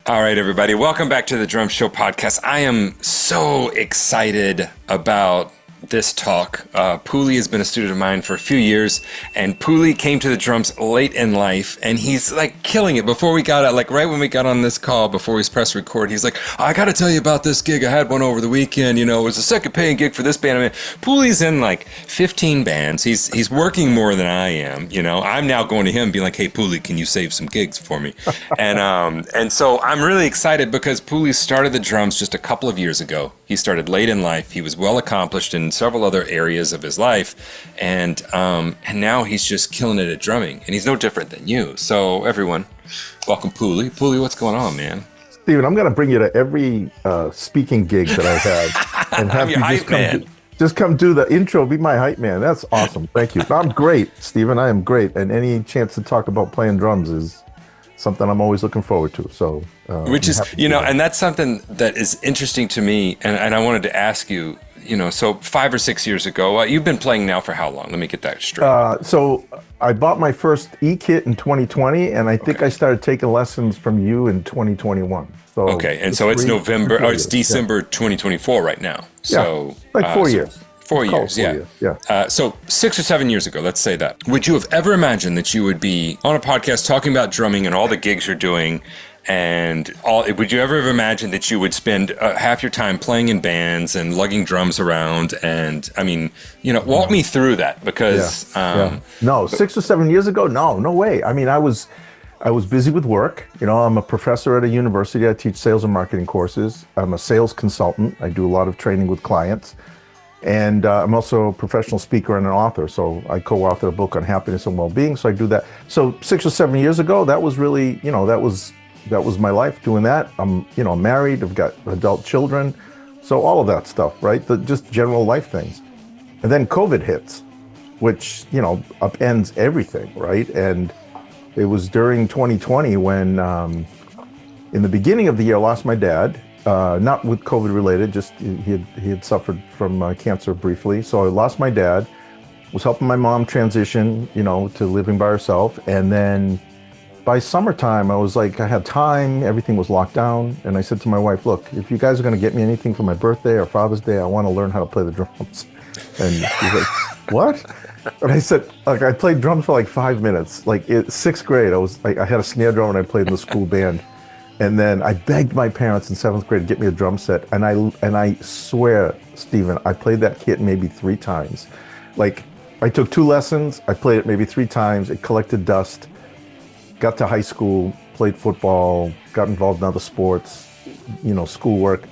All right, everybody. Welcome back to the Drum Show podcast. I am so excited about this talk. Pooley has been a student of mine for a few years, and Pooley came to the drums late in life, and he's like killing it. Before we got out, like right when we got on this call, before we pressed record, he's like, I got to tell you about this gig. I had one over the weekend. You know, it was the second paying gig for this band. I mean, Pooley's in like 15 bands. He's working more than I am. You know, I'm now going to him being like, hey, Pooley, can you save some gigs for me? And so I'm really excited because Pooley started the drums just a couple of years ago. He started late in life. He was well accomplished in several other areas of his life, and now he's just killing it at drumming, and he's no different than you. So everyone, welcome Pooley. Pooley, what's going on, man? Steven, I'm going to bring you to every speaking gig that I've had and have you just come do the intro, be my hype man. That's awesome. Thank you. I'm great, Steven. I am great, and any chance to talk about playing drums is something I'm always looking forward to. So, which is, you know, and that's something that is interesting to me. And I wanted to ask you, you know, so 5 or 6 years ago, you've been playing now for how long? Let me get that straight. So I bought my first E-kit in 2020, and I think I started taking lessons from you in 2021. So okay, and so it's November, it's December 2024 right now. So like 4 years. 4 years, yeah. So 6 or 7 years ago, let's say that. Would you have ever imagined that you would be on a podcast talking about drumming and all the gigs you're doing, and all? Would you ever have imagined that you would spend half your time playing in bands and lugging drums around? And I mean, you know, walk me through that because no, 6 or 7 years ago, no way. I mean, I was busy with work. You know, I'm a professor at a university. I teach sales and marketing courses. I'm a sales consultant. I do a lot of training with clients. And I'm also a professional speaker and an author. So I co-authored a book on happiness and well-being. So I do that. So 6 or 7 years ago, that was really, you know, that was my life doing that. I'm married. I've got adult children. So all of that stuff, right? Just general life things. And then COVID hits, which, you know, upends everything, right? And it was during 2020 when, in the beginning of the year, I lost my dad. Not with COVID related, just he had suffered from cancer briefly. So I lost my dad, was helping my mom transition, you know, to living by herself. And then by summertime, I was like, I had time, everything was locked down. And I said to my wife, look, if you guys are going to get me anything for my birthday or Father's Day, I want to learn how to play the drums. And she's like, what? And I said, like, I played drums for like 5 minutes. Like sixth grade, I had a snare drum and I played in the school band. And then I begged my parents in 7th grade to get me a drum set. And I swear, Steven, I played that kit maybe 3 times. Like, I took 2 lessons, I played it maybe 3 times, it collected dust, got to high school, played football, got involved in other sports, you know, schoolwork.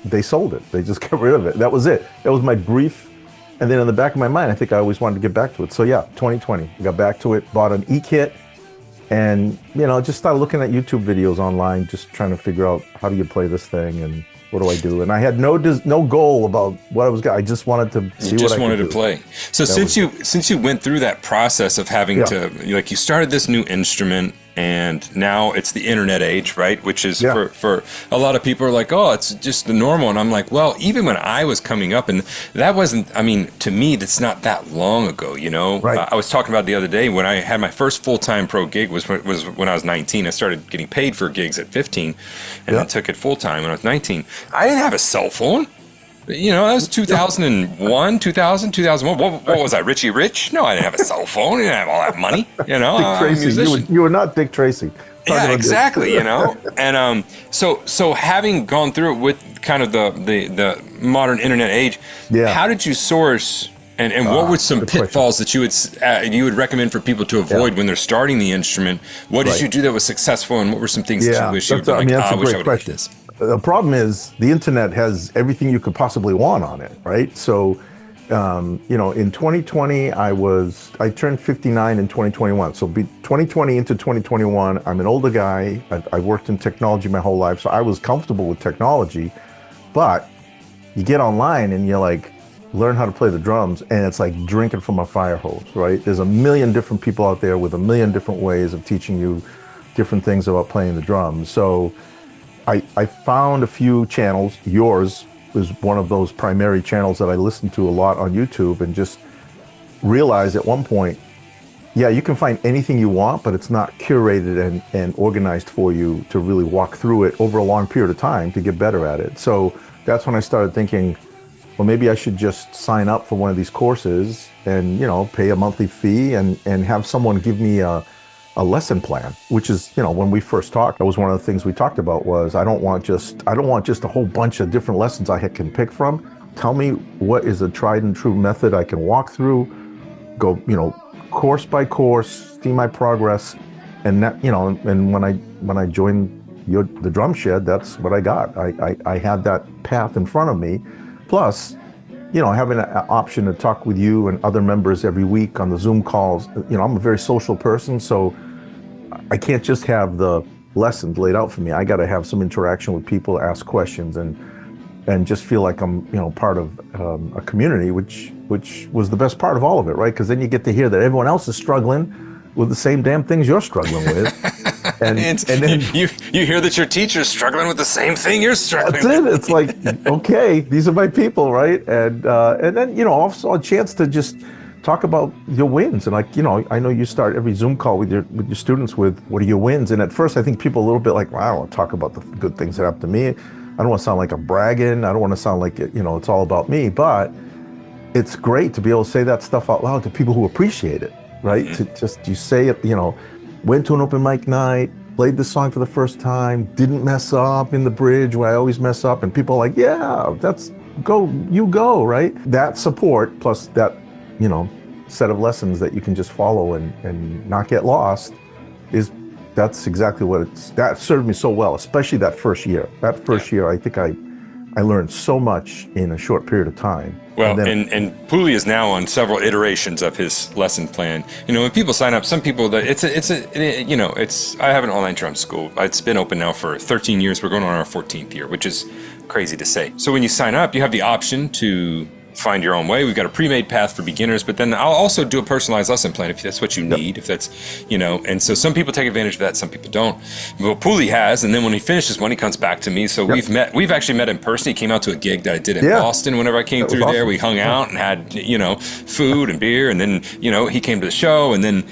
They sold it. They just got rid of it. That was it. That was my brief. And then in the back of my mind, I think I always wanted to get back to it. So yeah, 2020, I got back to it, bought an E-kit. And, you know, just started looking at YouTube videos online, just trying to figure out how do you play this thing and what do I do? And I had no goal about what I was going. I just wanted to see what I could do. Just wanted to play. So since you went through that process of having to, like, you started this new instrument, and now it's the internet age, right? Which is for a lot of people are like, oh, it's just the normal. And I'm like, well, even when I was coming up, and that wasn't, I mean, to me, that's not that long ago, you know? Right. I was talking about the other day when I had my first full-time pro gig was when I was 19. I started getting paid for gigs at 15 and then took it full-time when I was 19. I didn't have a cell phone. You know, that was 2001, 2001. What was I, Richie Rich? No, I didn't have a cell phone. I didn't have all that money. You know, Dick Tracy. You were not Dick Tracy. Yeah, exactly. You know, and so having gone through it with kind of the modern internet age, how did you source? And what were some pitfalls that you would recommend for people to avoid when they're starting the instrument? What did you do that was successful, and what were some things that you wish you would like? That's I a wish I great would have question. this. The problem is the internet has everything you could possibly want on it, right? So, you know, in 2020, I turned 59 in 2021. So 2020 into 2021, I'm an older guy. I worked in technology my whole life, so I was comfortable with technology. But you get online and you're like, learn how to play the drums, and it's like drinking from a fire hose, right? There's a million different people out there with a million different ways of teaching you different things about playing the drums. So I found a few channels. Yours was one of those primary channels that I listened to a lot on YouTube, and just realized at one point Yeah, you can find anything you want, but it's not curated and organized for you to really walk through it over a long period of time to get better at it. So that's when I started thinking, well, maybe I should just sign up for one of these courses and, pay a monthly fee and have someone give me a lesson plan, which is, when we first talked, that was one of the things we talked about was I don't want just a whole bunch of different lessons I can pick from. Tell me what is a tried and true method I can walk through, go, course by course, see my progress, and that, and when I joined the Drum Shed, that's what I got. I had that path in front of me, plus, having an option to talk with you and other members every week on the Zoom calls. I'm a very social person, so I can't just have the lessons laid out for me. I got to have some interaction with people, ask questions, and just feel like I'm, part of a community, which was the best part of all of it, right? Because then you get to hear that everyone else is struggling with the same damn things you're struggling with. And then you hear that your teacher's struggling with the same thing you're struggling that's with. it. It's like, okay, these are my people, right? And then, also a chance to just talk about your wins. And I know you start every Zoom call with your students with, what are your wins? And at first I think people are a little bit like, well, I don't want to talk about the good things that happened to me. I don't want to sound like I'm bragging. I don't want to sound like, it's all about me. But it's great to be able to say that stuff out loud to people who appreciate it, right? Mm-hmm. You say it, went to an open mic night, played the song for the first time, didn't mess up in the bridge where I always mess up, and people are like, yeah, you go, right? That support plus that, set of lessons that you can just follow and not get lost that's exactly that served me so well, especially that first year. That first year, I think I learned so much in a short period of time. Well, and Pooley is now on several iterations of his lesson plan. When people sign up, some people I have an online drum school. It's been open now for 13 years. We're going on our 14th year, which is crazy to say. So when you sign up, you have the option to find your own way. We've got a pre-made path for beginners, but then I'll also do a personalized lesson plan if that's what you need, if that's, and so some people take advantage of that, some people don't. Well, Pooley has, and then when he finishes one, he comes back to me. So we've actually met in person. He came out to a gig that I did in Boston whenever I came through there. We hung out and had, food and beer, and then, he came to the show, and then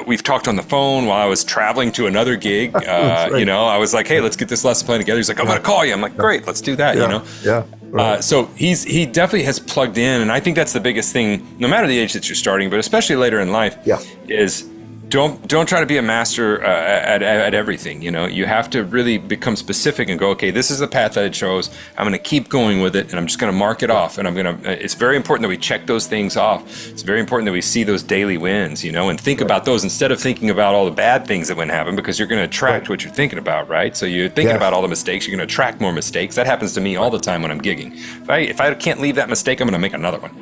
we've talked on the phone while I was traveling to another gig. Right. I was like, hey, let's get this lesson plan together. He's like, I'm going to call you. I'm like, great, let's do that, Yeah. Right. So he definitely has plugged in, and I think that's the biggest thing, no matter the age that you're starting, but especially later in life, is don't try to be a master at everything. You have to really become specific and go, okay, this is the path that I chose. I'm going to keep going with it, and I'm just going to mark it off. And it's very important that we check those things off. It's very important that we see those daily wins, and think about those instead of thinking about all the bad things that wouldn't happen, because you're going to attract what you're thinking about, right? So you're thinking about all the mistakes, you're going to attract more mistakes. That happens to me all the time when I'm gigging. If I can't leave that mistake, I'm going to make another one,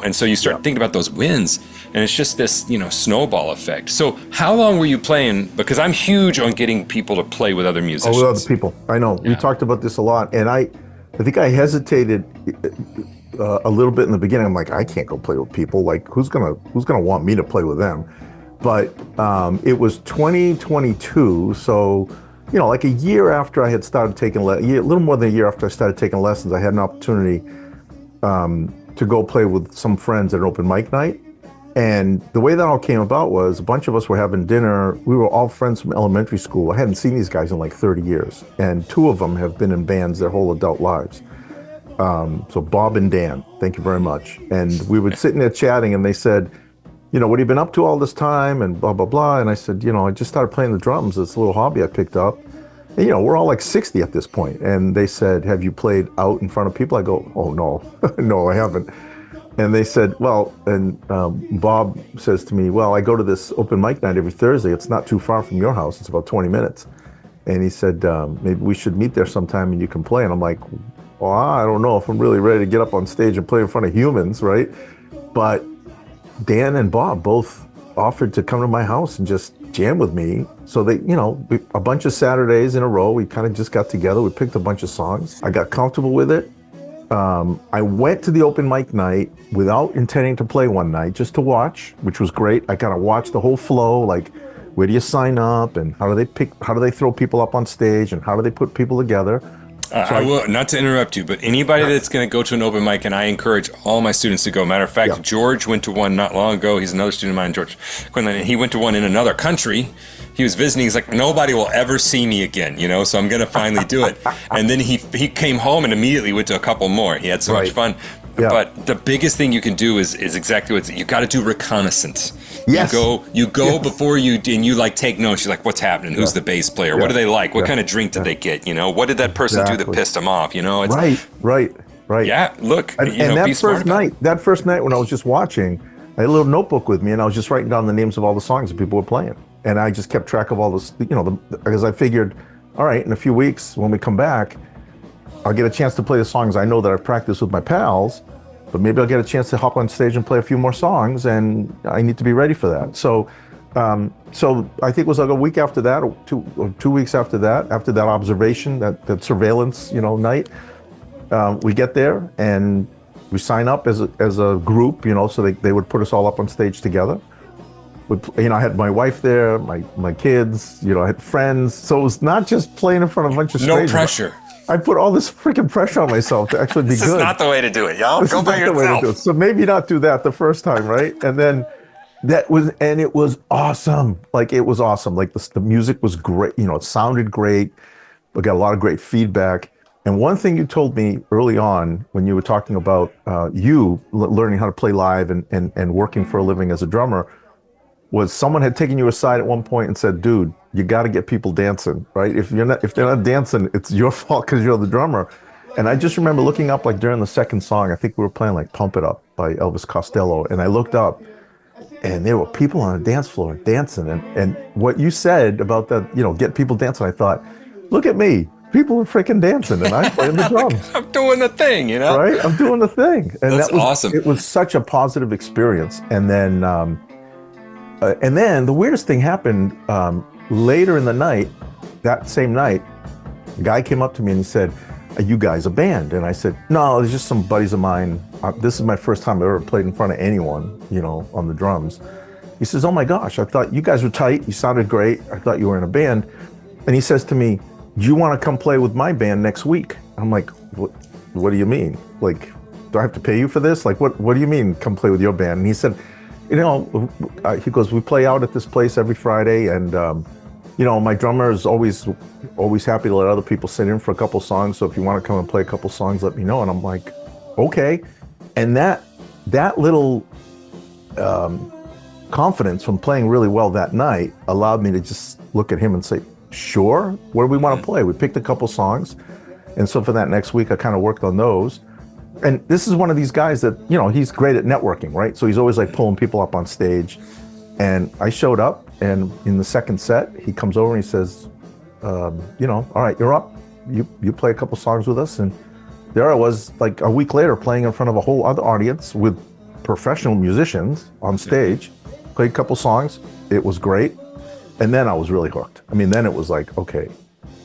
And so you start thinking about those wins, and it's just this, snowball effect. So how long were you playing? Because I'm huge on getting people to play with other musicians. With other people. I know. Yeah. We talked about this a lot. And I think I hesitated a little bit in the beginning. I'm like, I can't go play with people. Like, who's gonna want me to play with them? But it was 2022. So, like a year after I had started taking a little more than a year after I started taking lessons, I had an opportunity to go play with some friends at an open mic night. And the way that all came about was a bunch of us were having dinner. We were all friends from elementary school. I hadn't seen these guys in like 30 years. And two of them have been in bands their whole adult lives. So Bob and Dan, thank you very much. And we were sitting there chatting, and they said, what have you been up to all this time? And blah, blah, blah. And I said, I just started playing the drums. It's a little hobby I picked up. And, we're all like 60 at this point. And they said, have you played out in front of people? I go, oh, no, no, I haven't. And they said, well, and Bob says to me, well, I go to this open mic night every Thursday. It's not too far from your house. It's about 20 minutes. And he said, maybe we should meet there sometime and you can play. And I'm like, well, I don't know if I'm really ready to get up on stage and play in front of humans, right? But Dan and Bob both offered to come to my house and just jam with me. So they, a bunch of Saturdays in a row, we kind of just got together. We picked a bunch of songs. I got comfortable with it. I went to the open mic night without intending to play one night, just to watch, which was great. I kind of watched the whole flow, like where do you sign up and how do they throw people up on stage and how do they put people together? So I will, not to interrupt you, but anybody that's going to go to an open mic, and I encourage all my students to go. Matter of fact, George went to one not long ago. He's another student of mine, George Quinlan, and he went to one in another country. He was visiting. He's like, nobody will ever see me again, so I'm going to finally do it. And then he came home and immediately went to a couple more. He had so much fun. Yeah. But the biggest thing you can do is exactly what you got to do: reconnaissance. Yes. You go before you, and you like take notes. You're like, what's happening? Who's the bass player? What do they like? What kind of drink did they get? What did that person do that pissed them off? It's, right. Yeah, look, and that first night when I was just watching, I had a little notebook with me, and I was just writing down the names of all the songs that people were playing, and I just kept track of all this, because I figured, all right, in a few weeks when we come back, I'll get a chance to play the songs I know that I've practiced with my pals, but maybe I'll get a chance to hop on stage and play a few more songs, and I need to be ready for that. So I think it was like a week after that, or 2 weeks after that observation, that surveillance, night, we get there and we sign up as a group, so they would put us all up on stage together. I had my wife there, my kids, I had friends. So it was not just playing in front of a bunch of strangers. No pressure. I put all this freaking pressure on myself to actually be good. This is not the way to do it, y'all. Go by yourself. So maybe not do that the first time, right? And then it was awesome. Like, it was awesome. Like, the music was great. It sounded great. We got a lot of great feedback. And one thing you told me early on when you were talking about learning how to play live and working for a living as a drummer was someone had taken you aside at one point and said, dude, you got to get people dancing, right? If they're not dancing, it's your fault because you're the drummer. And I just remember looking up, like, during the second song, I think we were playing like Pump It Up by Elvis Costello. And I looked up and there were people on the dance floor dancing. And what you said about that, get people dancing, I thought, look at me. People are freaking dancing and I'm playing the drums. I'm doing the thing, Right? I'm doing the thing. And That's awesome. It was such a positive experience. And then the weirdest thing happened later in the night, that same night, a guy came up to me and he said, are you guys a band? And I said, no, it's just some buddies of mine. This is my first time I've ever played in front of anyone, on the drums. He says, oh my gosh, I thought you guys were tight. You sounded great. I thought you were in a band. And he says to me, do you want to come play with my band next week? I'm like, what do you mean? Like, do I have to pay you for this? Like, what do you mean come play with your band? And he said, he goes, we play out at this place every Friday, and my drummer is always happy to let other people sit in for a couple songs. So if you want to come and play a couple songs, let me know. And I'm like, okay. And that little confidence from playing really well that night allowed me to just look at him and say, sure, where do we want to play? We picked a couple songs. And so for that next week, I kind of worked on those. And this is one of these guys that, he's great at networking, right? So he's always like pulling people up on stage. And I showed up, and in the second set, he comes over and he says, all right, you're up. You play a couple songs with us. And there I was, like a week later, playing in front of a whole other audience with professional musicians on stage. Played a couple songs. It was great. And then I was really hooked. I mean, then it was like, okay,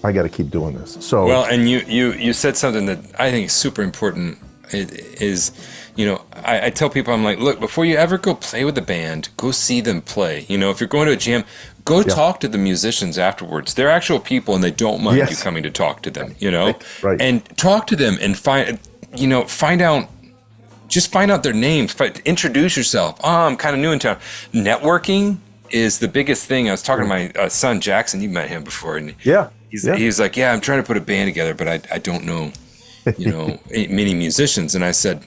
I got to keep doing this. So well, and you said something that I think is super important. It is, I tell people, I'm like, look, before you ever go play with the band, go see them play. If you're going to a jam, go talk to the musicians afterwards. They're actual people, and they don't mind you coming to talk to them. Right. And talk to them and find out. Just find out their names. Introduce yourself. Oh, I'm kind of new in town. Networking is the biggest thing. I was talking to my son Jackson. You met him before, and he's like, yeah, I'm trying to put a band together, but I don't know, many musicians. And I said,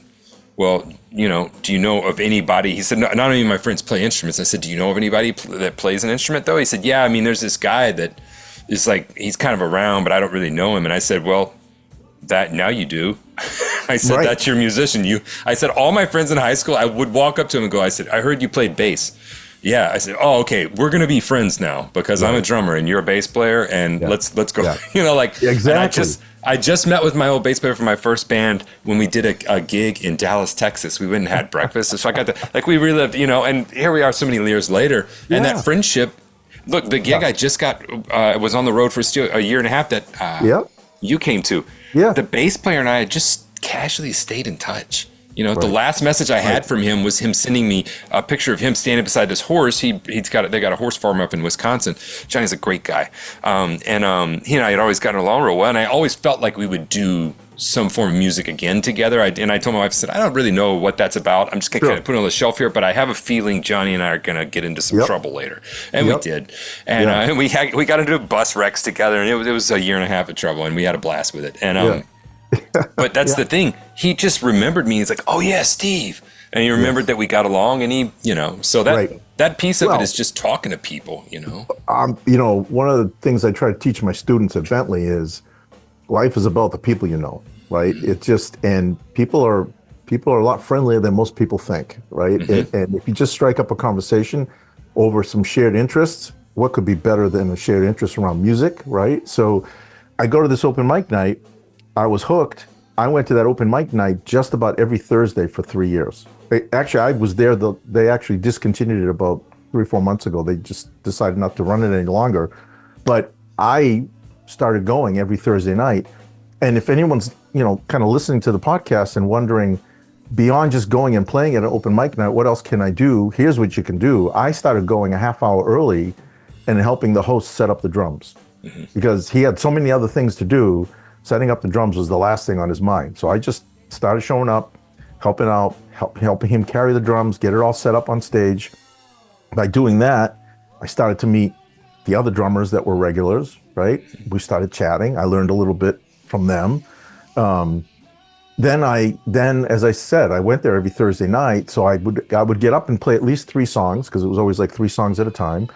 well, do you know of anybody? He said, not any of my friends play instruments. I said, do you know of anybody that plays an instrument though? He said, yeah, I mean, there's this guy that is like, he's kind of around, but I don't really know him. And I said, well, that now you do. I said, that's your musician. I said, all my friends in high school, I would walk up to him and go, I said, I heard you played bass. Yeah, I said, oh, okay, we're going to be friends now because I'm a drummer and you're a bass player, and let's go. Yeah. Exactly. I just met with my old bass player for my first band when we did a gig in Dallas, Texas. We went and had breakfast. So I got to, we relived, and here we are so many years later. Yeah. And that friendship, look, the gig I just got was on the road for a year and a half that you came to. Yeah. The bass player and I just casually stayed in touch. The last message I had from him was him sending me a picture of him standing beside this horse. They got a horse farm up in Wisconsin. Johnny's a great guy. He and I had always gotten along real well. And I always felt like we would do some form of music again together. I told my wife, I said, I don't really know what that's about. I'm just going to kind of put it on the shelf here, but I have a feeling Johnny and I are going to get into some trouble later. And we did. And we got into bus wrecks together, and it was a year and a half of trouble, and we had a blast with it. And but that's the thing. He just remembered me. He's like, oh yeah, Steve. And he remembered that we got along, and he, so that piece of it is just talking to people, One of the things I try to teach my students at Bentley is life is about the people you know, right? It just, and people are a lot friendlier than most people think, right? Mm-hmm. And if you just strike up a conversation over some shared interests, what could be better than a shared interest around music, right? So I go to this open mic night. I was hooked. I went to that open mic night just about every Thursday for 3 years. Actually, I was there. They actually discontinued it about 3 or 4 months ago. They just decided not to run it any longer. But I started going every Thursday night. And if anyone's, kind of listening to the podcast and wondering, beyond just going and playing at an open mic night, what else can I do? Here's what you can do. I started going a half hour early and helping the host set up the drums because he had so many other things to do. Setting up the drums was the last thing on his mind. So I just started showing up, helping out, helping him carry the drums, get it all set up on stage. By doing that, I started to meet the other drummers that were regulars, right? We started chatting. I learned a little bit from them. Then, as I said, I went there every Thursday night. So I would get up and play at least 3 songs because it was always like 3 songs at a time.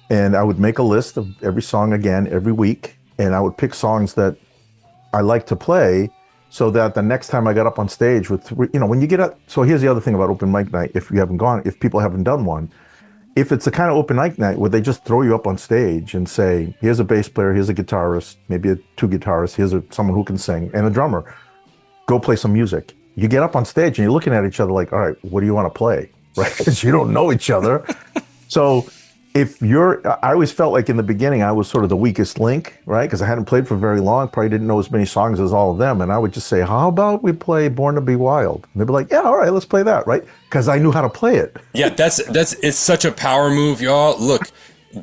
And I would make a list of every song again every week. And I would pick songs that I like to play so that the next time I got up on stage with 3, when you get up. So here's the other thing about open mic night. If people haven't done one, if it's a kind of open mic night where they just throw you up on stage and say, here's a bass player, here's a guitarist, maybe 2 guitarists, here's someone who can sing and a drummer, go play some music. You get up on stage and you're looking at each other like, all right, what do you want to play? Right? Because you don't know each other. So I always felt like in the beginning, I was sort of the weakest link, right? Because I hadn't played for very long, probably didn't know as many songs as all of them. And I would just say, how about we play Born to Be Wild? And they'd be like, yeah, all right, let's play that, right? Because I knew how to play it. Yeah, it's such a power move, y'all. Look,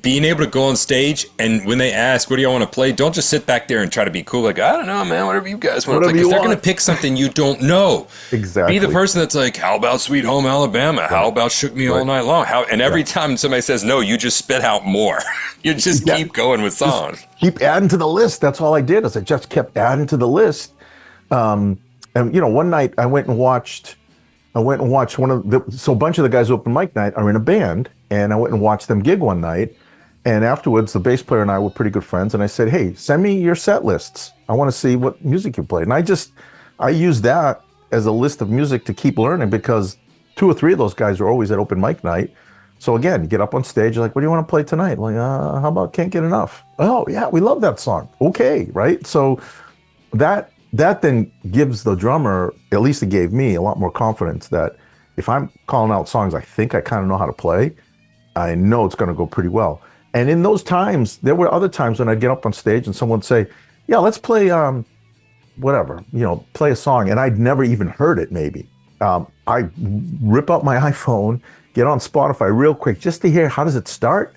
being able to go on stage and when they ask, what do y'all want to play? Don't just sit back there and try to be cool. Like, I don't know, man, whatever you guys want to play. Because they're going to pick something you don't know. Exactly. Be the person that's like, how about Sweet Home Alabama? Right. How about Shook Me All Night Long? And every time somebody says no, you just spit out more. You just keep going with songs. Just keep adding to the list. That's all I did is I just kept adding to the list. And one night I went and watched so a bunch of the guys open mic night are in a band, and I went and watched them gig one night. And afterwards, the bass player and I were pretty good friends. And I said, hey, send me your set lists. I want to see what music you play. And I used that as a list of music to keep learning because 2 or 3 of those guys are always at open mic night. So again, you get up on stage, you're like, what do you want to play tonight? I'm like, how about Can't Get Enough? Oh yeah, we love that song. Okay, right? So that then gives the drummer, at least it gave me a lot more confidence that if I'm calling out songs I think I kind of know how to play, I know it's going to go pretty well. And in those times, there were other times when I'd get up on stage and someone would say, yeah, let's play whatever, play a song. And I'd never even heard it maybe. I rip up my iPhone, get on Spotify real quick just to hear how does it start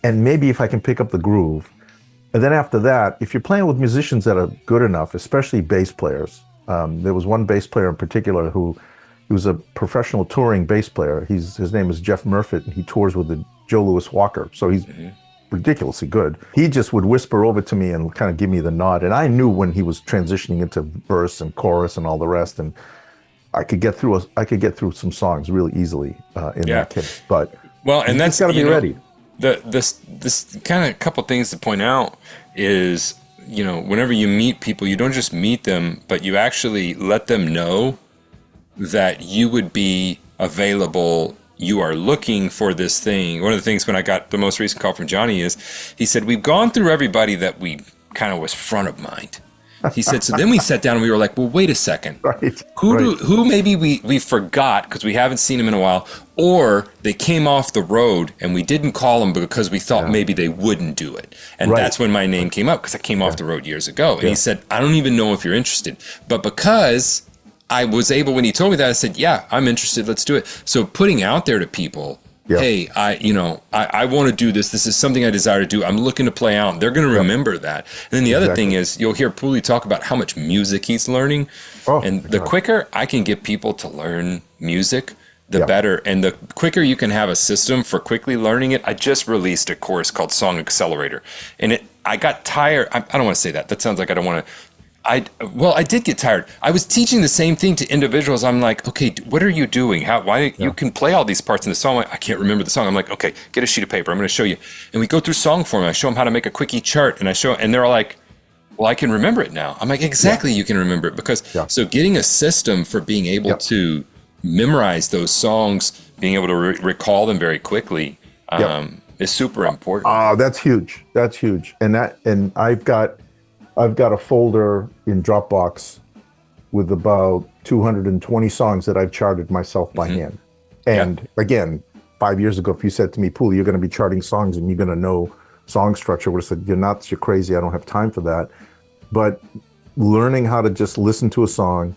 and maybe if I can pick up the groove. And then after that, if you're playing with musicians that are good enough, especially bass players, there was one bass player in particular who was a professional touring bass player. His name is Jeff Murfitt, and he tours with the Joe Louis Walker. So he's ridiculously good. He just would whisper over to me and kind of give me the nod. And I knew when he was transitioning into verse and chorus and all the rest. And I could get through some songs really easily in that case. But and that's got to be ready. This kind of couple things to point out is, whenever you meet people, you don't just meet them, but you actually let them know that you would be available. You are looking for this thing. One of the things when I got the most recent call from Johnny is he said, we've gone through everybody that we kind of was front of mind. He said, so then we sat down and we were like, well, wait a second. Who maybe we forgot because we haven't seen them in a while, or they came off the road and we didn't call them because we thought maybe they wouldn't do it. And that's when my name came up because I came off the road years ago. And he said, I don't even know if you're interested. But because I was able, when he told me that, I said, yeah, I'm interested. Let's do it. So putting out there to people, hey, I want to do this. This is something I desire to do. I'm looking to play out. They're going to remember that. And then the other thing is, you'll hear Pooley talk about how much music he's learning. And the quicker I can get people to learn music, the better. And the quicker you can have a system for quickly learning it. I just released a course called Song Accelerator. And I got tired. I don't want to say that. That sounds like I don't want to. I did get tired. I was teaching the same thing to individuals. I'm like, okay, what are you doing? You can play all these parts in the song. I can't remember the song. I'm like, okay, get a sheet of paper. I'm going to show you. And we go through song form. I show them how to make a quickie chart, and they're all like, well, I can remember it now. I'm like, exactly, you can remember it because so getting a system for being able to memorize those songs, being able to recall them very quickly is super important. That's huge. That's huge. And I've got a folder in Dropbox with about 220 songs that I've charted myself by hand. And again, 5 years ago, if you said to me, Pooley, you're going to be charting songs and you're going to know song structure, I would have said, you're nuts, you're crazy, I don't have time for that. But learning how to just listen to a song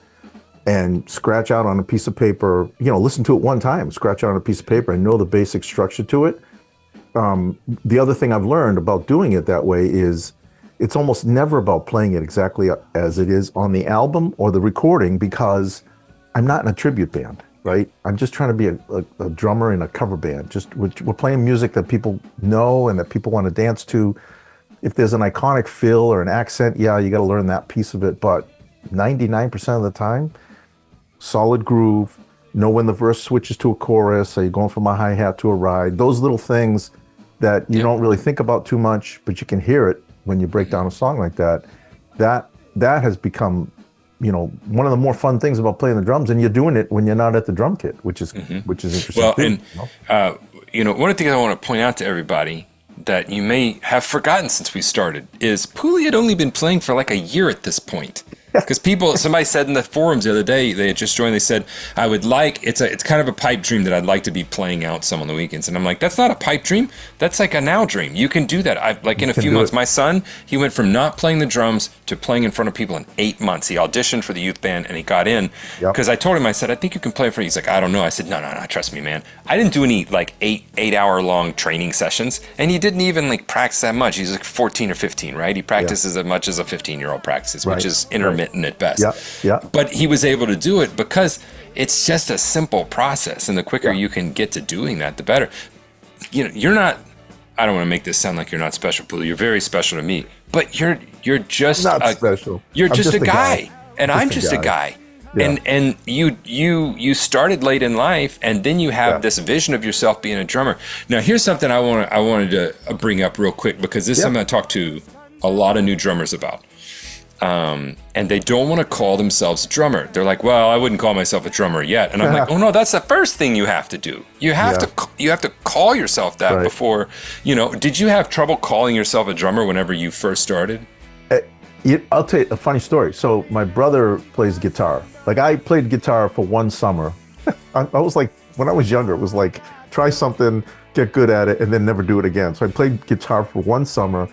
and scratch out on a piece of paper, listen to it one time, scratch out on a piece of paper and know the basic structure to it. The other thing I've learned about doing it that way is it's almost never about playing it exactly as it is on the album or the recording because I'm not in a tribute band, right? I'm just trying to be a drummer in a cover band. We're playing music that people know and that people want to dance to. If there's an iconic fill or an accent, you got to learn that piece of it. But 99% of the time, solid groove, know when the verse switches to a chorus, are you going from a hi-hat to a ride? Those little things that you don't really think about too much, but you can hear it when you break down a song like that. That has become, one of the more fun things about playing the drums, and you're doing it when you're not at the drum kit, which is interesting. Well, too, one of the things I want to point out to everybody that you may have forgotten since we started is Pooley had only been playing for like a year at this point. Because somebody said in the forums the other day, they had just joined, they said, it's kind of a pipe dream that I'd like to be playing out some on the weekends. And I'm like, that's not a pipe dream. That's like a now dream. You can do that. In a few months, my son, he went from not playing the drums to playing in front of people in 8 months. He auditioned for the youth band and he got in. Because I told him, I said, I think you can play in front of. He's like, I don't know. I said, no, trust me, man. I didn't do any like 8-hour long training sessions. And he didn't even like practice that much. He's like 14 or 15, right? He practices as much as a 15-year-old practices, which is intermittent at best. But he was able to do it because it's just a simple process, and the quicker you can get to doing that, the better. You're not. I don't want to make this sound like you're not special, Pooley. You're very special to me, but you're just not special. You're just a guy, and I'm just a guy. And you started late in life, and then you have this vision of yourself being a drummer. Now, here's something I wanted to bring up real quick because this is something I talk to a lot of new drummers about. And they don't want to call themselves a drummer. They're like, well, I wouldn't call myself a drummer yet. And I'm like, oh no, that's the first thing you have to do. You have to call yourself that before, did you have trouble calling yourself a drummer whenever you first started? I'll tell you a funny story. So my brother plays guitar. Like I played guitar for one summer. I was like, when I was younger, it was like, try something, get good at it, and then never do it again. So I played guitar for one summer,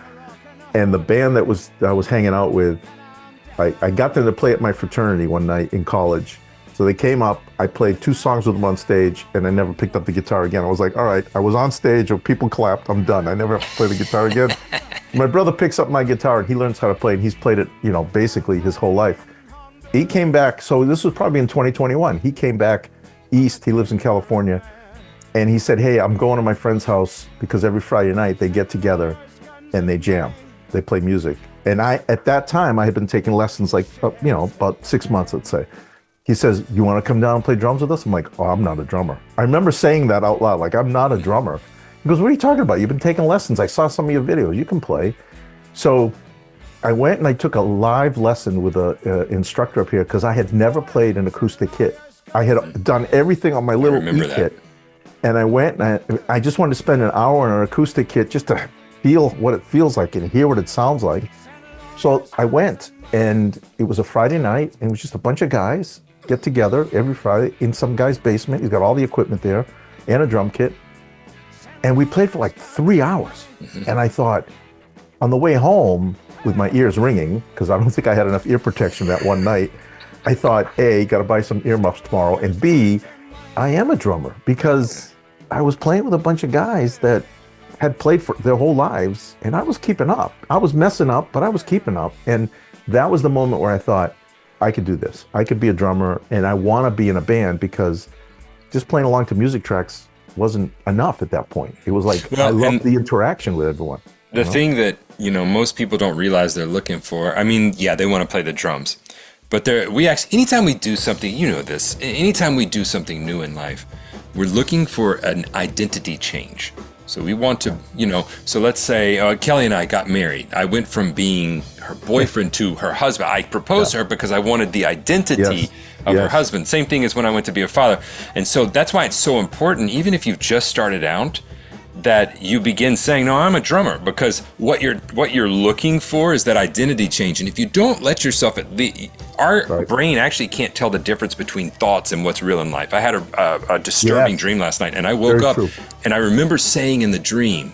and the band that I was hanging out with, I got them to play at my fraternity one night in college. So they came up, I played 2 songs with them on stage, and I never picked up the guitar again. I was like, all right, I was on stage, or people clapped, I'm done. I never have to play the guitar again. My brother picks up my guitar, and he learns how to play, and he's played it, basically his whole life. He came back, so this was probably in 2021. He came back east, he lives in California, and he said, hey, I'm going to my friend's house, because every Friday night they get together and they jam. They play music. And at that time, I had been taking lessons about 6 months, let's say. He says, you want to come down and play drums with us? I'm like, oh, I'm not a drummer. I remember saying that out loud, like, I'm not a drummer. He goes, what are you talking about? You've been taking lessons. I saw some of your videos. You can play. So I went and I took a live lesson with an instructor up here because I had never played an acoustic kit. I had done everything on my little E-kit. And I went and I just wanted to spend an hour on an acoustic kit just to feel what it feels like and hear what it sounds like. So I went, and it was a Friday night, and it was just a bunch of guys get together every Friday in some guy's basement. He's got all the equipment there and a drum kit. And we played for like 3 hours. And I thought, on the way home, with my ears ringing, because I don't think I had enough ear protection that one night, I thought, A, got to buy some earmuffs tomorrow, and B, I am a drummer because I was playing with a bunch of guys that had played for their whole lives, and I was keeping up. I was messing up, but I was keeping up. And that was the moment where I thought, I could do this. I could be a drummer, and I want to be in a band, because just playing along to music tracks wasn't enough at that point. It was like, I loved the interaction with everyone. The thing that, most people don't realize they're looking for, I mean, yeah, they want to play the drums, but anytime we do something, anytime we do something new in life, we're looking for an identity change. So we want to, so let's say Kelly and I got married. I went from being her boyfriend to her husband. I proposed to her because I wanted the identity of her husband. Same thing as when I went to be a father. And so that's why it's so important, even if you've just started out, that you begin saying, no, I'm a drummer, because what you're looking for is that identity change. And if you don't let yourself, our brain actually can't tell the difference between thoughts and what's real in life. I had a disturbing dream last night, and I woke up and I remember saying in the dream,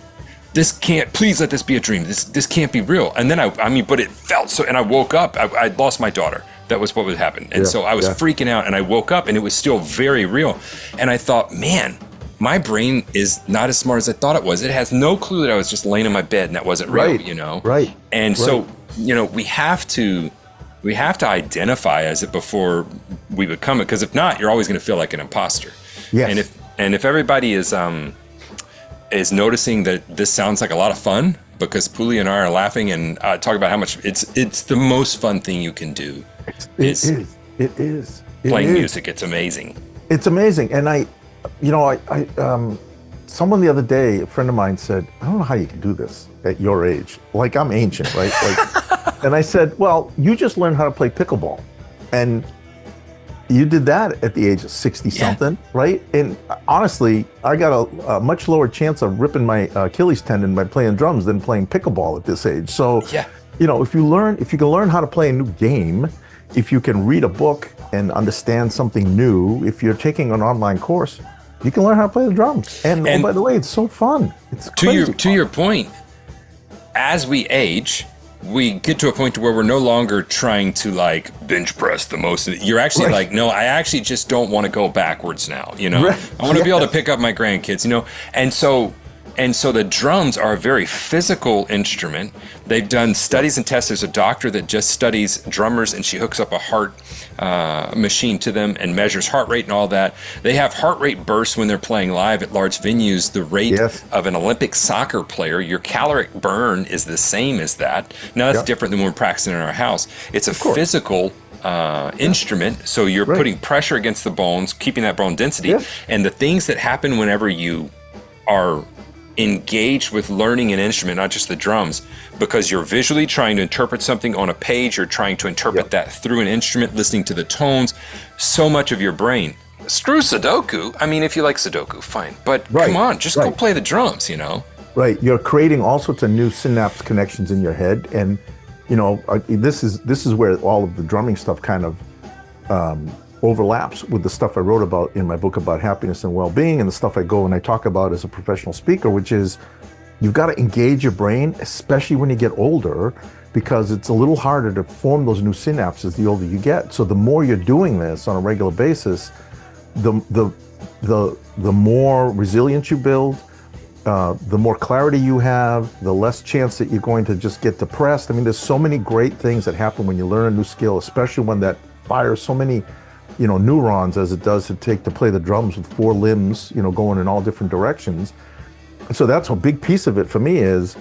please let this be a dream. This can't be real. And then but it felt so, and I woke up, I lost my daughter. That was what would happen. And so I was freaking out, and I woke up and it was still very real. And I thought, man, my brain is not as smart as I thought it was. It has no clue that I was just laying in my bed and that wasn't real, Right. And so, we have to identify as it before we become it, because if not, you're always going to feel like an imposter. Yes. And if everybody is noticing that this sounds like a lot of fun, because Puli and I are laughing and talk about how much it's the most fun thing you can do. It is. Playing music. It's amazing. It's amazing. And someone the other day, a friend of mine said, I don't know how you can do this at your age. Like, I'm ancient, right? And I said, well, you just learned how to play pickleball. And you did that at the age of 60 something, right? And honestly, I got a much lower chance of ripping my Achilles tendon by playing drums than playing pickleball at this age. So, if you can learn how to play a new game, if you can read a book and understand something new, if you're taking an online course, you can learn how to play the drums. And by the way, it's so fun. It's crazy to your point, as we age, we get to a point to where we're no longer trying to bench press the most. You're actually no, I actually just don't want to go backwards now. I want to be able to pick up my grandkids. And so the drums are a very physical instrument. They've done studies and tests. There's a doctor that just studies drummers, and she hooks up a heart machine to them and measures heart rate and all that. They have heart rate bursts when they're playing live at large venues, the rate of an Olympic soccer player. Your caloric burn is the same as that. Now, that's different than when we're practicing in our house. It's a physical instrument, so you're putting pressure against the bones, keeping that bone density. And the things that happen whenever you are engaged with learning an instrument, not just the drums, because you're visually trying to interpret something on a page, you're trying to interpret that through an instrument, listening to the tones, so much of your brain. Screw Sudoku. I mean, if you like Sudoku, fine. But come on, just go play the drums, Right. You're creating all sorts of new synapse connections in your head. And, this is where all of the drumming stuff kind of overlaps with the stuff I wrote about in my book about happiness and well-being, and the stuff I go and I talk about as a professional speaker, which is you've got to engage your brain, especially when you get older, because it's a little harder to form those new synapses the older you get. So the more you're doing this on a regular basis, the more resilience you build, the more clarity you have, the less chance that you're going to just get depressed. I mean, there's so many great things that happen when you learn a new skill, especially one that fires so many neurons as it does to play the drums with 4 limbs, going in all different directions. So that's a big piece of it for me is,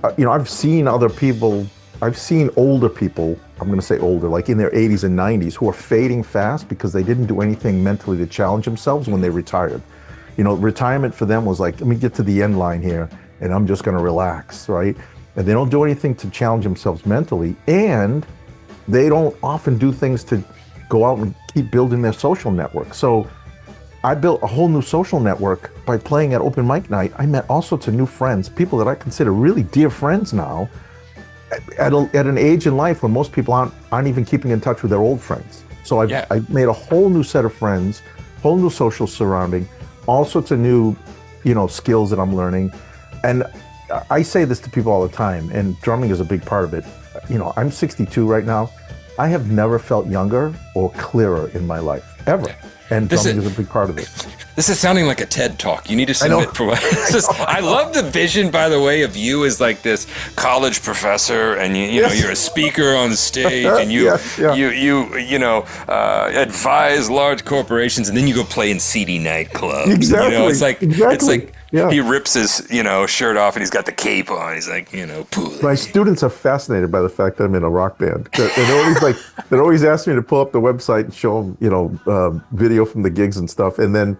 I've seen older people, I'm going to say older, like in their 80s and 90s, who are fading fast because they didn't do anything mentally to challenge themselves when they retired. Retirement for them was like, let me get to the end line here and I'm just going to relax, right? And they don't do anything to challenge themselves mentally, and they don't often do things to go out and keep building their social network. So I built a whole new social network by playing at open mic night. I met all sorts of new friends, people that I consider really dear friends now, at an age in life when most people aren't even keeping in touch with their old friends. So I've made a whole new set of friends, whole new social surrounding, all sorts of new, skills that I'm learning. And I say this to people all the time, and drumming is a big part of it. I'm 62 right now. I have never felt younger or clearer in my life, ever. And drumming is a big part of it. This is sounding like a TED Talk. You need to submit for what this is. I love the vision, by the way, of you as like this college professor, and you know you're a speaker on stage, and you advise large corporations, and then you go play in seedy nightclubs. Exactly. You know, it's like Yeah. he rips his shirt off, and he's got the cape on. He's like, Pooley. My students are fascinated by the fact that I'm in a rock band. They always ask me to pull up the website and show them, video from the gigs and stuff. And then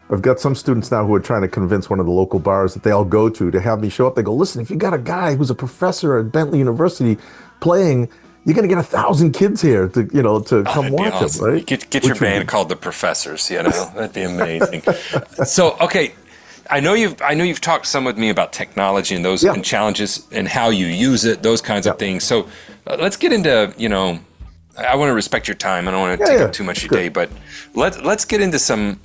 I've got some students now who are trying to convince one of the local bars that they all go to have me show up. They go, listen, if you got a guy who's a professor at Bentley University playing, you're going to get 1,000 kids here to come watch awesome. him, right? Get your band called the Professors. That'd be amazing. So, okay. I know you've talked some with me about technology and those and challenges and how you use it, those kinds of things. So let's get into, I want to respect your time. I don't want to take up too much of your day, but let's get into some,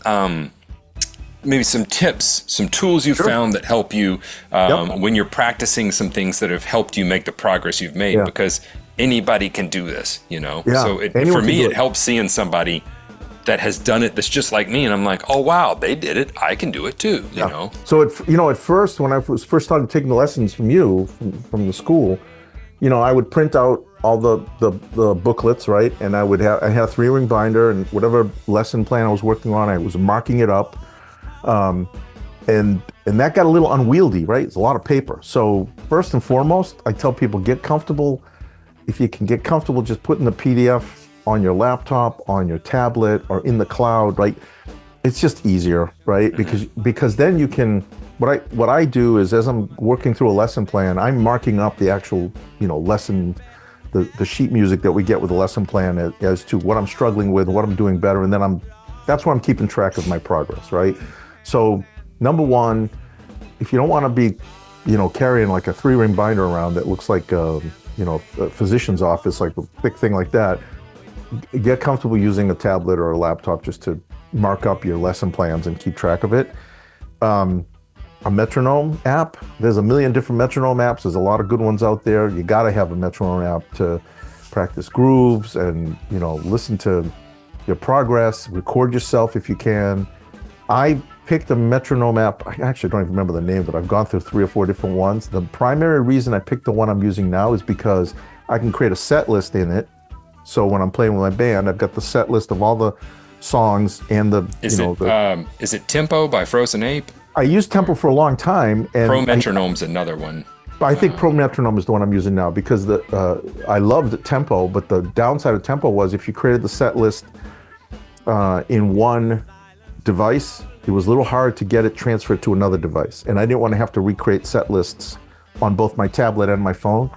maybe some tips, some tools you found that help you when you're practicing some things that have helped you make the progress you've made, because anybody can do this, So for me, it helps seeing somebody that has done it that's just like me, and I'm like, oh wow, they did it, I can do it too, you know. So at first, when I was first started taking the lessons from you from the school, I would print out all the booklets, right? And I had a 3-ring binder, and whatever lesson plan I was working on, I was marking it up, and that got a little unwieldy, right? It's a lot of paper. So first and foremost, I tell people, get comfortable. If you can get comfortable, just putting the PDF on your laptop, on your tablet, or in the cloud, right? It's just easier, right? Because then you can. What I do is, as I'm working through a lesson plan, I'm marking up the actual, lesson, the sheet music that we get with the lesson plan as to what I'm struggling with, what I'm doing better, and then that's where I'm keeping track of my progress, right? So number one, if you don't want to be, carrying like a 3-ring binder around that looks like a physician's office, like a thick thing like that, get comfortable using a tablet or a laptop just to mark up your lesson plans and keep track of it. A metronome app. There's a million different metronome apps. There's a lot of good ones out there. You got to have a metronome app to practice grooves and, listen to your progress, record yourself if you can. I picked a metronome app. I actually don't even remember the name, but I've gone through 3 or 4 different ones. The primary reason I picked the one I'm using now is because I can create a set list in it. So when I'm playing with my band, I've got the set list of all the songs and is it Tempo by Frozen Ape? I used Tempo for a long time, and Pro Metronome's another one. I think Pro Metronome is the one I'm using now because I loved Tempo, but the downside of Tempo was if you created the set list in one device, it was a little hard to get it transferred to another device, and I didn't want to have to recreate set lists on both my tablet and my phone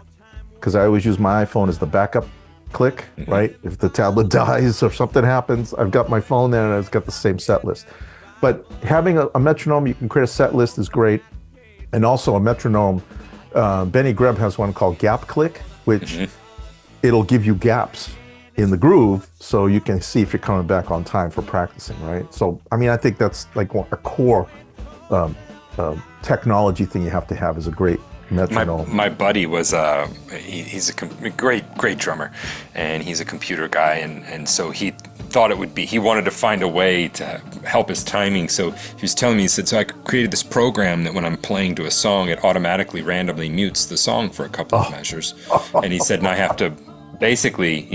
because I always use my iPhone as the backup click, right? If the tablet dies or something happens, I've got my phone there and it's got the same set list. But having a metronome, you can create a set list is great. And also a metronome, Benny Greb has one called Gap Click, which it'll give you gaps in the groove so you can see if you're coming back on time for practicing, right? So, I think that's like a core technology thing you have to have is a great metronome. My buddy was he's a great drummer, and he's a computer guy, and so he thought he wanted to find a way to help his timing. So he was telling me, he said, so I created this program that when I'm playing to a song, it automatically randomly mutes the song for a couple of measures. And he said, and I have to basically,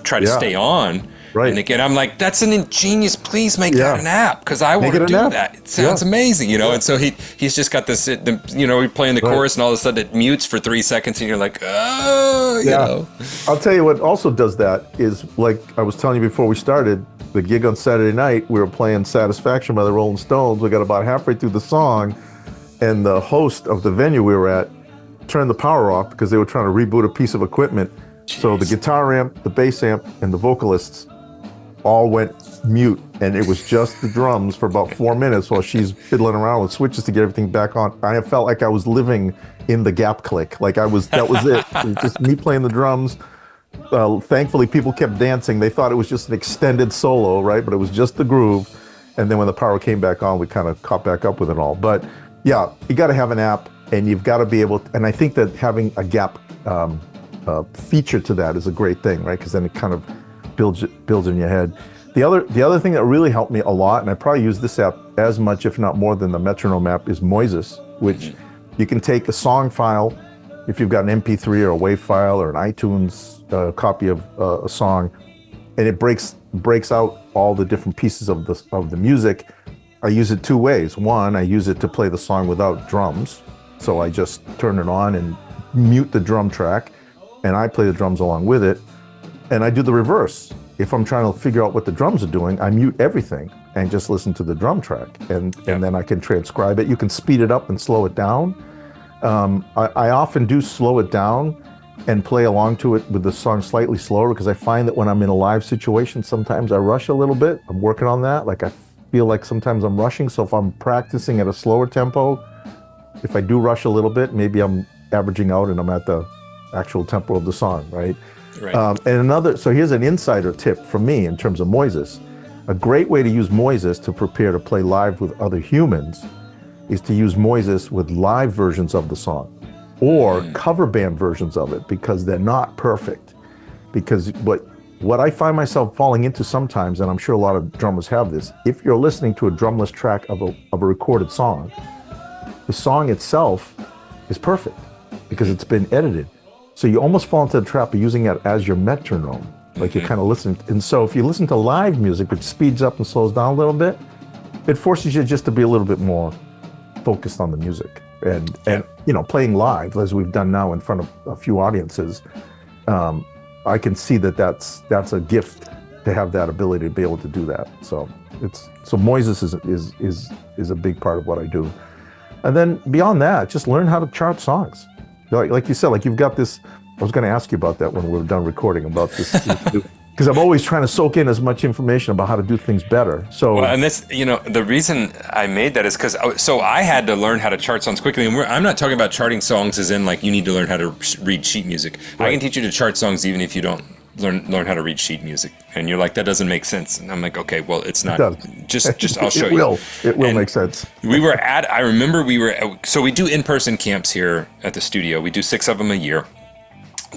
try to stay on. Right. And again, I'm like, that's an ingenious, please make that an app, because I want to do that. It sounds amazing, And so he's just got this, we're playing the chorus and all of a sudden it mutes for 3 seconds and you're like, oh, I'll tell you what also does that is, like I was telling you before we started, the gig on Saturday night, we were playing Satisfaction by the Rolling Stones. We got about halfway through the song and the host of the venue we were at turned the power off because they were trying to reboot a piece of equipment. Jeez. So the guitar amp, the bass amp, and the vocalists all went mute, and it was just the drums for about 4 minutes while she's fiddling around with switches to get everything back on. I felt like I was living in the Gap Click. Like that was it. It was just me playing the drums. Thankfully, people kept dancing. They thought it was just an extended solo, right? But it was just the groove. And then when the power came back on, we kind of caught back up with it all. But yeah, you got to have an app, and you've got to be able to, and I think that having a Gap feature to that is a great thing, right? Because then it kind of builds in your head. The other thing that really helped me a lot, and I probably use this app as much, if not more than the metronome app, is Moises, which you can take a song file, if you've got an MP3 or a WAV file or an iTunes copy of a song, and it breaks out all the different pieces of the music. I use it two ways. One, I use it to play the song without drums, so I just turn it on and mute the drum track, and I play the drums along with it. And I do the reverse. If I'm trying to figure out what the drums are doing, I mute everything and just listen to the drum track, and then I can transcribe it. You can speed it up and slow it down. I often do slow it down and play along to it with the song slightly slower, because I find that when I'm in a live situation, sometimes I rush a little bit. I'm working on that. Like, I feel like sometimes I'm rushing. So if I'm practicing at a slower tempo, if I do rush a little bit, maybe I'm averaging out and I'm at the actual tempo of the song, right? So here's an insider tip from me in terms of Moises. A great way to use Moises to prepare to play live with other humans is to use Moises with live versions of the song or cover band versions of it, because they're not perfect. Because what I find myself falling into sometimes, and I'm sure a lot of drummers have this, if you're listening to a drumless track of a recorded song, the song itself is perfect because it's been edited. So you almost fall into the trap of using it as your metronome, like you're kind of listening. And so if you listen to live music, which speeds up and slows down a little bit, it forces you just to be a little bit more focused on the music. And playing live, as we've done now in front of a few audiences, I can see that that's a gift to have that ability to be able to do that. So Moises is a big part of what I do. And then beyond that, just learn how to chart songs. Like you said, like you've got this. I was going to ask you about that when we were done recording about this, because I'm always trying to soak in as much information about how to do things better. So, and this, the reason I made that is because I had to learn how to chart songs quickly. And I'm not talking about charting songs as in like you need to learn how to read sheet music. Right. I can teach you to chart songs even if you don't learn how to read sheet music. And you're like, that doesn't make sense. And I'm like, okay, well, it's not. Just I'll show you. It will make sense. I remember so we do in-person camps here at the studio. We do 6 of them a year.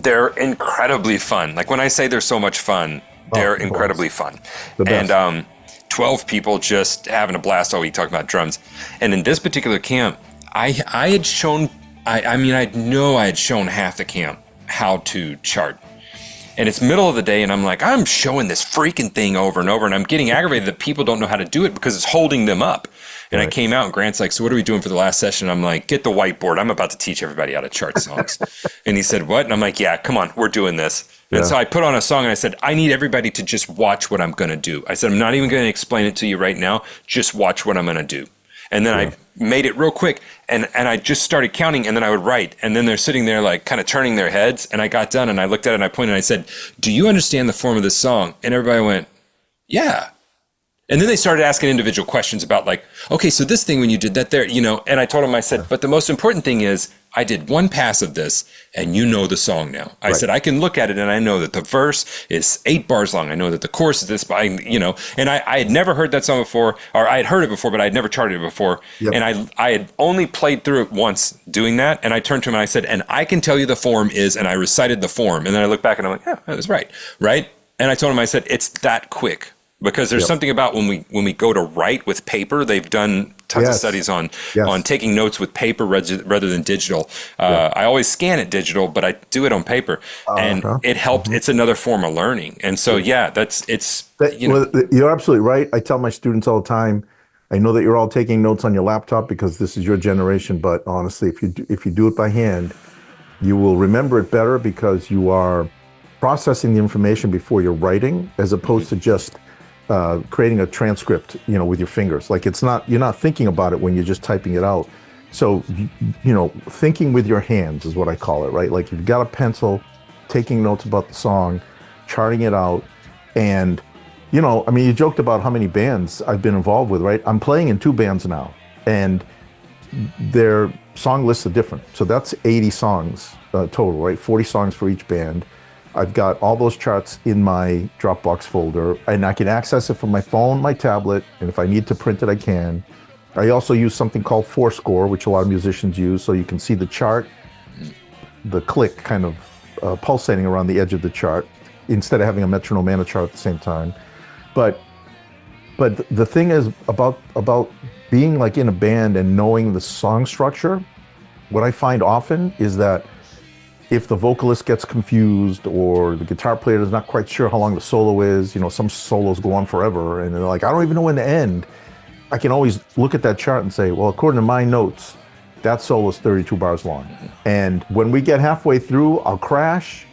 They're incredibly fun. Like when I say they're so much fun, they're incredibly fun. And 12 people just having a blast all week talking about drums. And in this particular camp, I had shown half the camp how to chart. And it's middle of the day, and I'm like, I'm showing this freaking thing over and over, and I'm getting aggravated that people don't know how to do it because it's holding them up. And I came out, and Grant's like, so what are we doing for the last session? I'm like, get the whiteboard. I'm about to teach everybody how to chart songs. And he said, what? And I'm like, yeah, come on, we're doing this. And so I put on a song, and I said, I need everybody to just watch what I'm going to do. I said, I'm not even going to explain it to you right now. Just watch what I'm going to do. And then I made it real quick, and I just started counting, and then I would write. And then they're sitting there like kind of turning their heads, and I got done, and I looked at it, and I pointed, and I said, do you understand the form of this song? And everybody went, yeah. And then they started asking individual questions about like, okay, so this thing when you did that there, and I told them, I said, but the most important thing is I did one pass of this and you know the song now. I said, I can look at it and I know that the verse is 8 bars long. I know that the chorus is this, and I had never heard that song before, or I had heard it before, but I had never charted it before. Yep. And I had only played through it once doing that. And I turned to him and I said, and I can tell you the form is, and I recited the form. And then I looked back and I'm like, yeah, that was right. Right. And I told him, I said, it's that quick. Because there's something about when we go to write with paper, they've done tons of studies on taking notes with paper rather than digital. I always scan it digital, but I do it on paper, and it helps. It's another form of learning, and so you're absolutely right. I tell my students all the time. I know that you're all taking notes on your laptop because this is your generation, but honestly, if you do it by hand, you will remember it better because you are processing the information before you're writing, as opposed to just creating a transcript, with your fingers. Like you're not thinking about it when you're just typing it out. So, thinking with your hands is what I call it, right? Like you've got a pencil, taking notes about the song, charting it out. And, you joked about how many bands I've been involved with, right? I'm playing in 2 bands now, and their song lists are different. So that's 80 songs total, right? 40 songs for each band. I've got all those charts in my Dropbox folder, and I can access it from my phone, my tablet, and if I need to print it, I can. I also use something called Fourscore, which a lot of musicians use, so you can see the chart, the click kind of pulsating around the edge of the chart instead of having a metronome and a chart at the same time. But the thing is about being like in a band and knowing the song structure, what I find often is that if the vocalist gets confused or the guitar player is not quite sure how long the solo is, some solos go on forever and they're like, I don't even know when to end. I can always look at that chart and say, well, according to my notes, that solo is 32 bars long. And when we get halfway through, I'll crash.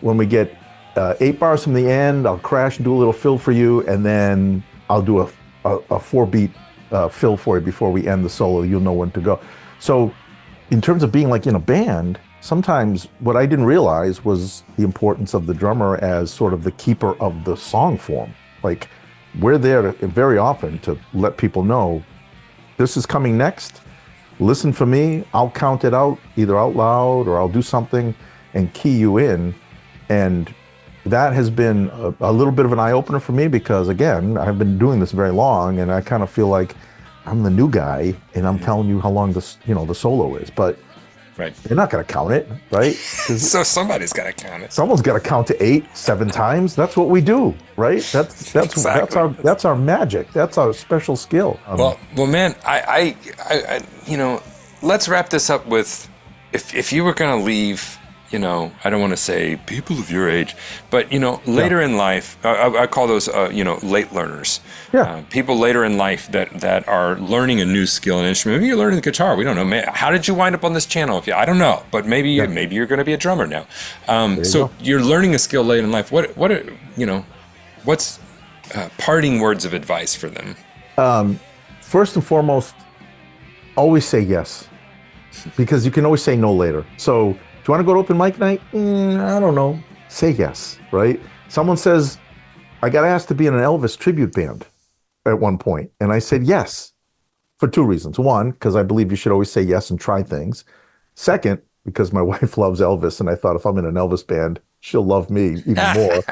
When we get 8 bars from the end, I'll crash and do a little fill for you. And then I'll do a 4-beat fill for you before we end the solo. You'll know when to go. So in terms of being like in a band, sometimes what I didn't realize was the importance of the drummer as sort of the keeper of the song form. Like, we're there very often to let people know this is coming next. Listen for me. I'll count it out either out loud or I'll do something and key you in. And that has been a little bit of an eye-opener for me because, again, I've been doing this very long and I kind of feel like I'm the new guy and I'm telling you how long the solo is. But right. They're not going to count it, right? So somebody's got to count it. Someone's got to count to 8, 7 times. That's what we do, right? That's Exactly. that's our magic. That's our special skill. Well, man, I let's wrap this up with, if you were going to leave, I don't want to say people of your age, but later in life, I call those late learners. Yeah. People later in life that are learning a new skill and instrument. Maybe you're learning the guitar. We don't know. Man, how did you wind up on this channel? I don't know, but maybe you're going to be a drummer now. So you're learning a skill late in life. What's parting words of advice for them? First and foremost, always say yes, because you can always say no later. So, do you want to go to open mic night? I don't know. Say yes, right? Someone says, I got asked to be in an Elvis tribute band at one point, and I said yes for 2 reasons. One, because I believe you should always say yes and try things. Second, because my wife loves Elvis, and I thought if I'm in an Elvis band, she'll love me even more.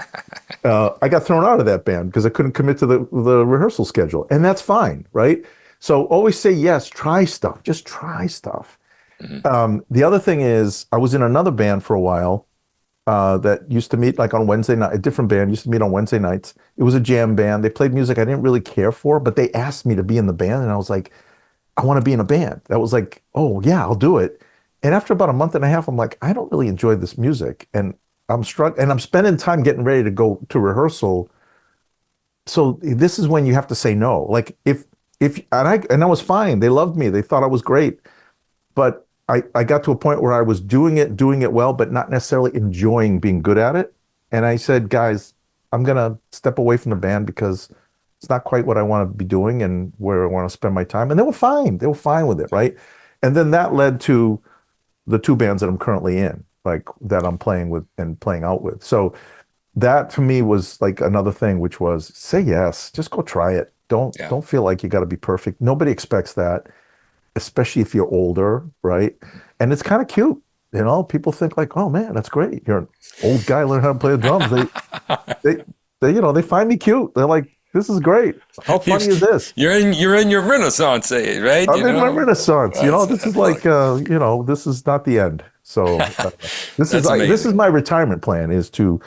I got thrown out of that band because I couldn't commit to the rehearsal schedule, and that's fine, right? So always say yes, try stuff, just try stuff. Mm-hmm. The other thing is, I was in another band for a while that used to meet like on Wednesday night. A different band used to meet on Wednesday nights. It was a jam band. They played music I didn't really care for, but they asked me to be in the band, and I was like, I want to be in a band. That was like, oh yeah, I'll do it. And after about a month and a half, I'm like, I don't really enjoy this music, and I'm struggling, and I'm spending time getting ready to go to rehearsal. So this is when you have to say no. Like if and I was fine. They loved me. They thought I was great, but I got to a point where I was doing it well, but not necessarily enjoying being good at it. And I said, guys, I'm going to step away from the band because it's not quite what I want to be doing and where I want to spend my time. And they were fine. They were fine with it, right? And then that led to the 2 bands that I'm currently in, like that I'm playing with and playing out with. So that to me was like another thing, which was say yes, just go try it. Don't feel like you got to be perfect. Nobody expects that, especially if you're older, right? And it's kind of cute. People think like, oh man, that's great. You're an old guy learning how to play the drums. They find me cute. They're like, this is great. How funny is this? You're in your Renaissance age, right? I'm in my Renaissance. This is like, this is not the end. So this is my retirement plan, is to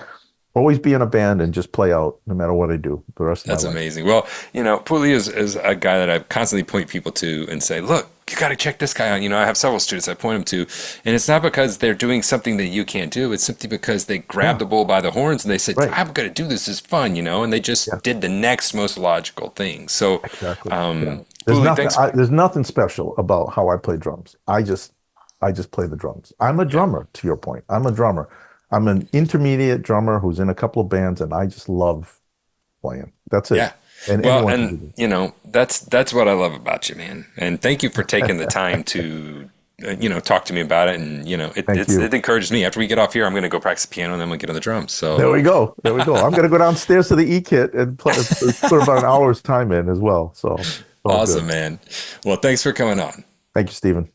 always be in a band and just play out no matter what I do the rest of my life. That's amazing. Well, Puli is a guy that I constantly point people to and say, look, you got to check this guy out. I have several students I point them to, and it's not because they're doing something that you can't do. It's simply because they grabbed the bull by the horns and they said, right, I'm going to do this. It's fun, and they just did the next most logical thing. So exactly. Puli, there's nothing special about how I play drums. I just play the drums. I'm a drummer, to your point. I'm a drummer. I'm an intermediate drummer who's in a couple of bands, and I just love playing. That's it. Yeah. And that's what I love about you, man. And thank you for taking the time to talk to me about it. And it encourages me. After we get off here, I'm going to go practice the piano, and then we'll get on the drums. So there we go. I'm going to go downstairs to the E-Kit and put about an hour's time in as well. So awesome, man. Well, thanks for coming on. Thank you, Stephen.